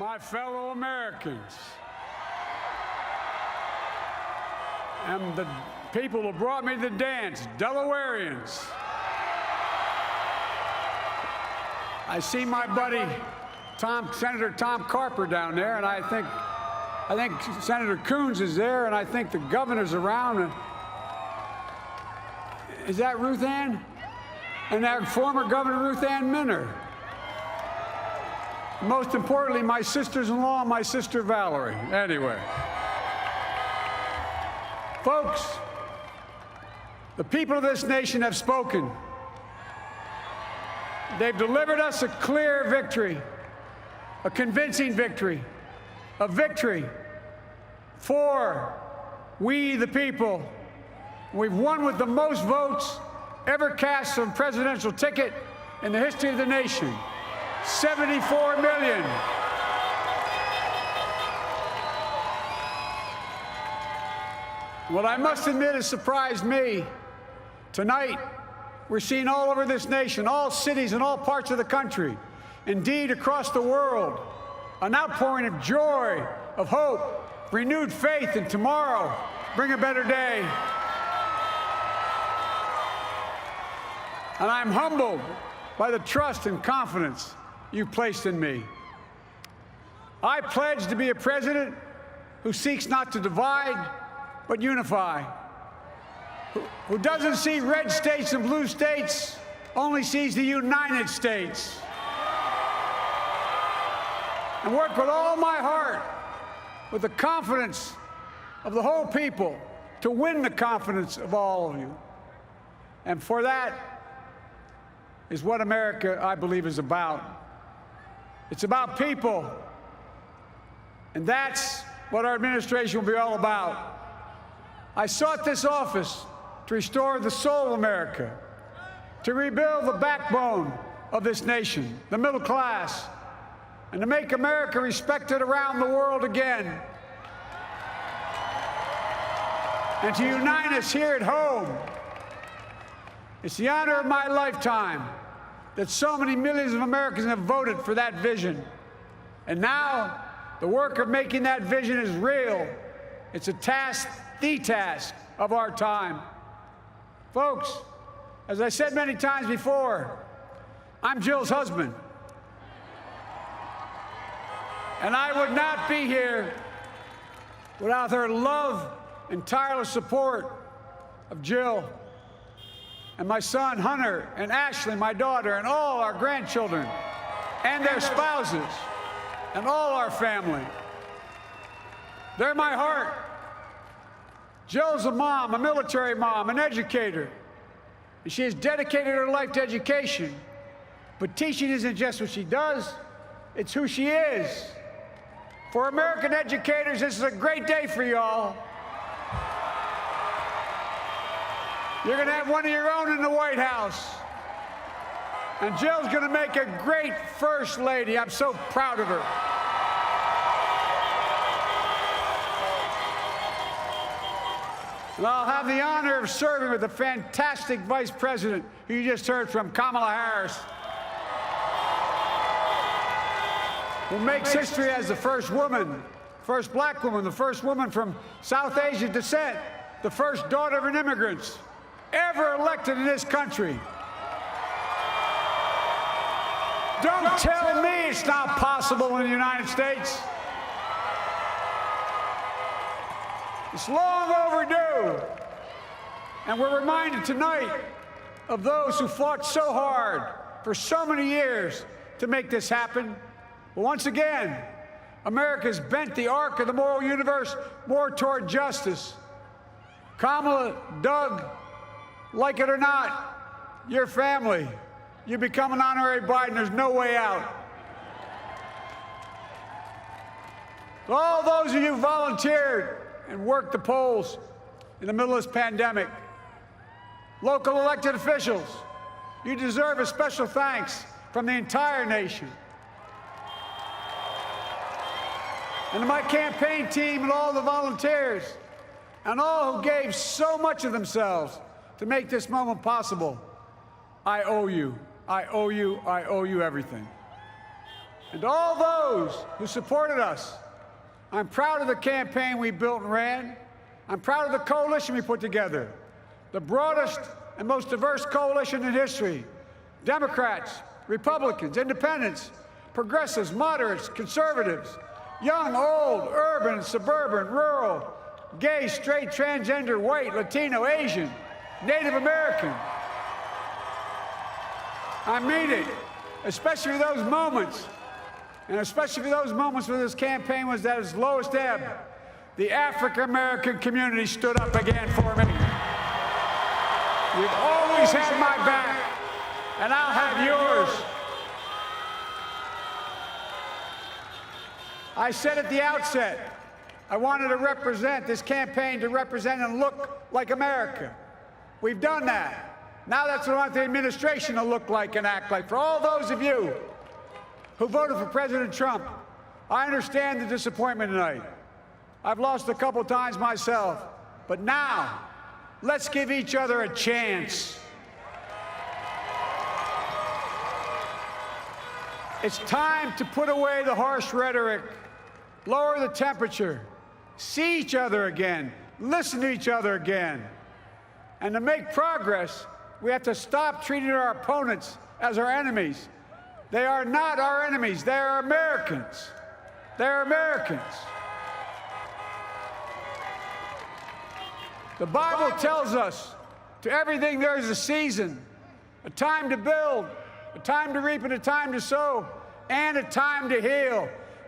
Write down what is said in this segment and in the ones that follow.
my fellow Americans, and the people who brought me to the dance, Delawareans. I see my buddy Senator Tom Carper down there, and I think Senator Coons is there, and I think the governor's around. Is that Ruth Ann? And that former Governor Ruth Ann Minner. Most importantly, my sisters-in-law and my sister Valerie. Anyway. Folks, the people of this nation have spoken. They've delivered us a clear victory, a convincing victory, a victory for we the people. We've won with the most votes ever cast on a presidential ticket in the history of the nation. 74 million. What I must admit has surprised me. Tonight, we're seeing all over this nation, all cities and all parts of the country, indeed across the world, an outpouring of joy, of hope, renewed faith in tomorrow, bring a better day. And I'm humbled by the trust and confidence you've placed in me. I pledge to be a president who seeks not to divide, but unify, who doesn't see red states and blue states, only sees the United States, and work with all my heart, with the confidence of the whole people, to win the confidence of all of you. And for that is what America, I believe, is about. It's about people, and that's what our administration will be all about. I sought this office to restore the soul of America, to rebuild the backbone of this nation, the middle class, and to make America respected around the world again, and to unite us here at home. It's the honor of my lifetime that so many millions of Americans have voted for that vision. And now, the work of making that vision is real. It's a task, the task of our time. Folks, as I said many times before, I'm Jill's husband. And I would not be here without her love and tireless support of Jill, and my son Hunter, and Ashley, my daughter, and all our grandchildren, and their spouses, and all our family. They're my heart. Jill's a mom, a military mom, an educator, and she has dedicated her life to education. But teaching isn't just what she does, it's who she is. For American educators, this is a great day for y'all. You're going to have one of your own in the White House. And Jill's going to make a great First Lady. I'm so proud of her. And I'll have the honor of serving with the fantastic Vice President who you just heard from, Kamala Harris, who makes history as the first woman, first black woman, the first woman from South Asian descent, the first daughter of an immigrant ever elected in this country. Don't tell me it's not possible in the United States. It's long overdue. And we're reminded tonight of those who fought so hard for so many years to make this happen. But once again, America's bent the arc of the moral universe more toward justice. Kamala, Doug, like it or not, your family, you become an honorary Biden, there's no way out. To all those of you who volunteered and worked the polls in the middle of this pandemic, local elected officials, you deserve a special thanks from the entire nation. And to my campaign team and all the volunteers, and all who gave so much of themselves to make this moment possible, I owe you. I owe you. I owe you everything. And to all those who supported us, I'm proud of the campaign we built and ran. I'm proud of the coalition we put together, the broadest and most diverse coalition in history. Democrats, Republicans, independents, progressives, moderates, conservatives, young, old, urban, suburban, rural, gay, straight, transgender, white, Latino, Asian, Native American. I mean it, especially those moments, and especially for those moments when this campaign was at its lowest ebb. The African-American community stood up again for me. You've always had my back, and I'll have yours. I said at the outset, I wanted to represent this campaign to represent and look like America. We've done that. Now that's what I want the administration to look like and act like. For all those of you who voted for President Trump, I understand the disappointment tonight. I've lost a couple times myself, but now let's give each other a chance. It's time to put away the harsh rhetoric, lower the temperature, see each other again, listen to each other again. And to make progress, we have to stop treating our opponents as our enemies. They are not our enemies. They are Americans. They're Americans. The Bible tells us, to everything there is a season, a time to build, a time to reap, and a time to sow, and a time to heal.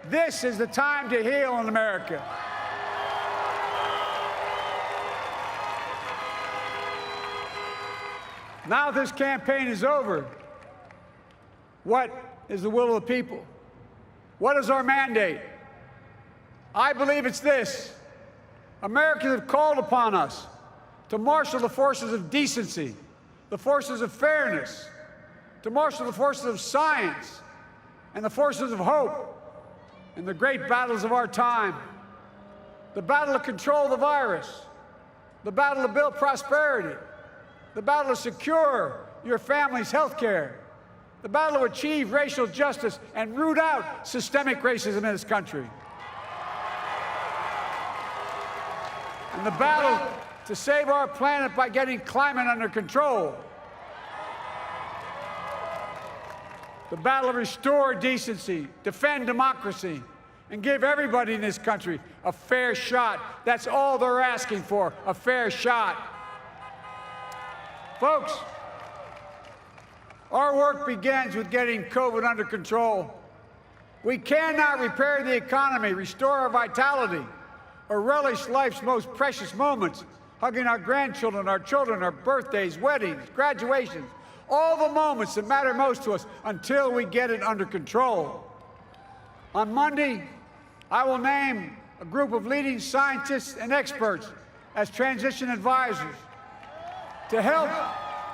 This is the time to heal in America. Now this campaign is over. What is the will of the people? What is our mandate? I believe it's this. Americans have called upon us to marshal the forces of decency, the forces of fairness, to marshal the forces of science and the forces of hope in the great battles of our time. The battle to control the virus, the battle to build prosperity, the battle to secure your family's health care, the battle to achieve racial justice and root out systemic racism in this country, and the battle to save our planet by getting climate under control, the battle to restore decency, defend democracy, and give everybody in this country a fair shot. That's all they're asking for, a fair shot. Folks, our work begins with getting COVID under control. We cannot repair the economy, restore our vitality, or relish life's most precious moments, hugging our grandchildren, our children, our birthdays, weddings, graduations, all the moments that matter most to us until we get it under control. On Monday, I will name a group of leading scientists and experts as transition advisors to help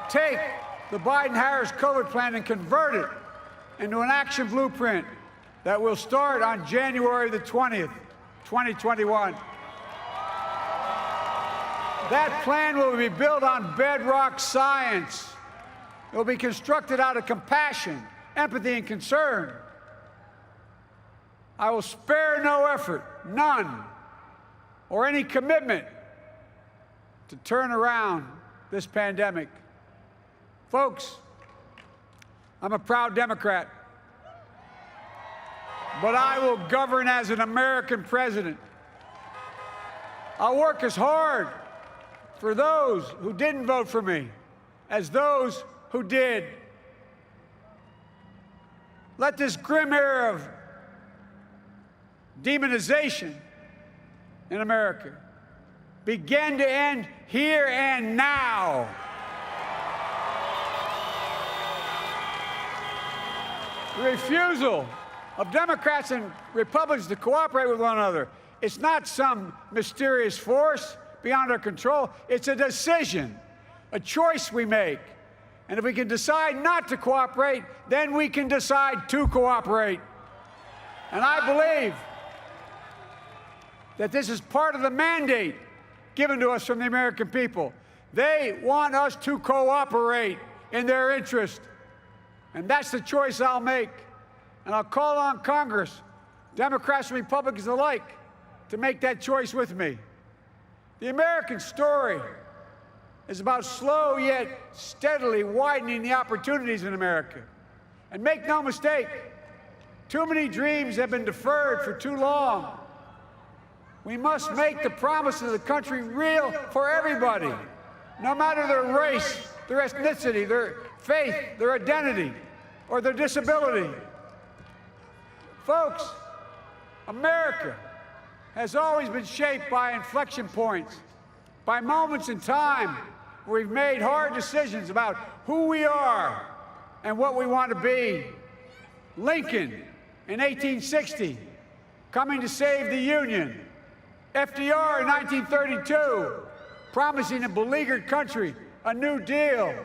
take the Biden-Harris COVID plan and convert it into an action blueprint that will start on January the 20th, 2021. That plan will be built on bedrock science. It will be constructed out of compassion, empathy, and concern. I will spare no effort, none, or any commitment to turn around this pandemic. Folks, I'm a proud Democrat, but I will govern as an American president. I'll work as hard for those who didn't vote for me as those who did. Let this grim era of demonization in America begin to end here and now. The refusal of Democrats and Republicans to cooperate with one another, it's not some mysterious force beyond our control. It's a decision, a choice we make. And if we can decide not to cooperate, then we can decide to cooperate. And I believe that this is part of the mandate given to us from the American people. They want us to cooperate in their interest. And that's the choice I'll make. And I'll call on Congress, Democrats and Republicans alike, to make that choice with me. The American story is about slow yet steadily widening the opportunities in America. And make no mistake, too many dreams have been deferred for too long. We must make the promises of the country real for everybody, no matter their race, their ethnicity, their faith, their identity, or their disability. Folks, America has always been shaped by inflection points, by moments in time where we've made hard decisions about who we are and what we want to be. Lincoln in 1860, coming to save the Union. FDR in 1932, promising a beleaguered country a new deal.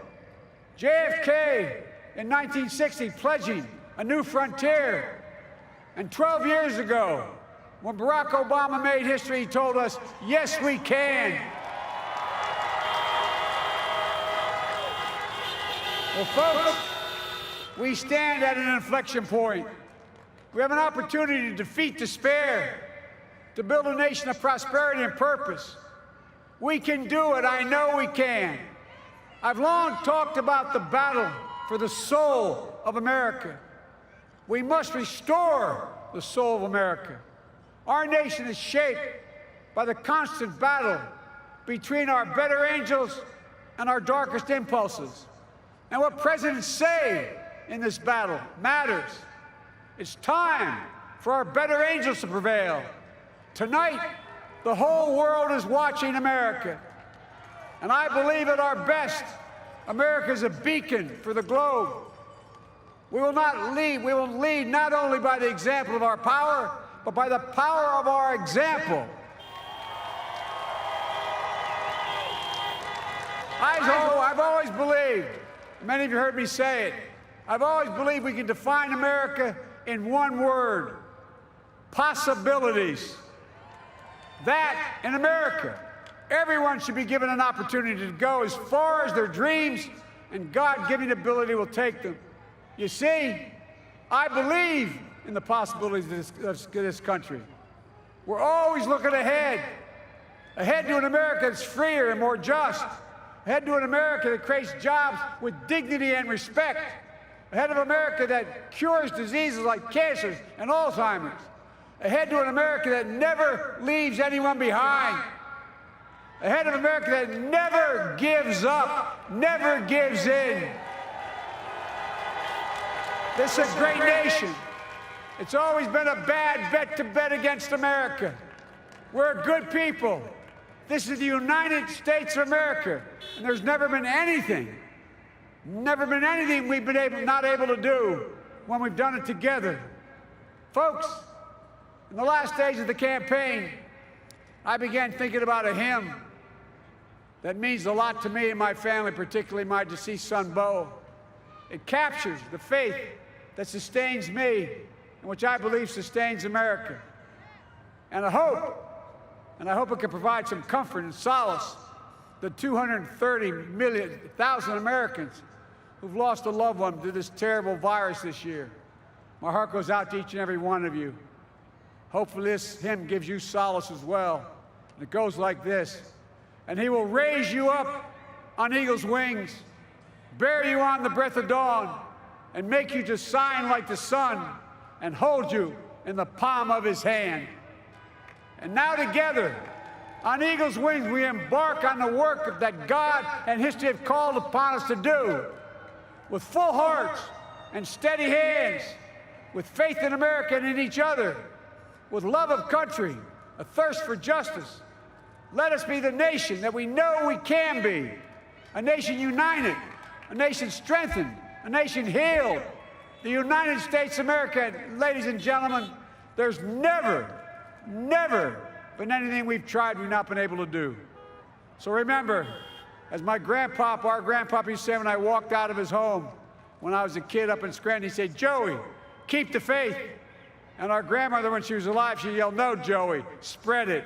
JFK in 1960, pledging a new frontier. And 12 years ago, when Barack Obama made history, he told us, yes, we can. Well, folks, we stand at an inflection point. We have an opportunity to defeat despair, to build a nation of prosperity and purpose. We can do it. I know we can. I've long talked about the battle for the soul of America. We must restore the soul of America. Our nation is shaped by the constant battle between our better angels and our darkest impulses. And what presidents say in this battle matters. It's time for our better angels to prevail. Tonight, the whole world is watching America. And I believe at our best, America is a beacon for the globe. We will lead not only by the example of our power, but by the power of our example. I've always believed, many of you heard me say it, I've always believed we can define America in one word: possibilities. That, in America, everyone should be given an opportunity to go as far as their dreams and God-given ability will take them. You see, I believe in the possibilities of this country. We're always looking ahead to an America that's freer and more just, ahead to an America that creates jobs with dignity and respect, ahead of America that cures diseases like cancer and Alzheimer's, ahead to an America that never leaves anyone behind, ahead of America that never gives up, never gives in. This is a great nation. It's always been a bad bet to bet against America. We're a good people. This is the United States of America, and there's never been anything we've been not able to do when we've done it together. Folks, in the last days of the campaign, I began thinking about a hymn that means a lot to me and my family, particularly my deceased son, Bo. It captures the faith that sustains me and which I believe sustains America. And I hope it can provide some comfort and solace to 230,000 Americans who've lost a loved one to this terrible virus this year. My heart goes out to each and every one of you. Hopefully this hymn gives you solace as well. And it goes like this: and he will raise you up on eagle's wings, bear you on the breath of dawn, and make you to shine like the sun, and hold you in the palm of his hand. And now together, on eagle's wings, we embark on the work that God and history have called upon us to do, with full hearts and steady hands, with faith in America and in each other, with love of country, a thirst for justice. Let us be the nation that we know we can be, a nation united, a nation strengthened, a nation healed. The United States of America, ladies and gentlemen, there's never been anything we've tried we've not been able to do. So remember, as our grandpapa used to say when I walked out of his home when I was a kid up in Scranton, he said, "Joey, keep the faith." And our grandmother, when she was alive, she yelled, "No, Joey, spread it.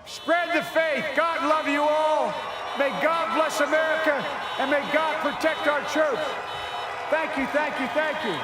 Spread the faith. God love you all. May God bless America, and may God protect our troops." Thank you, thank you, thank you.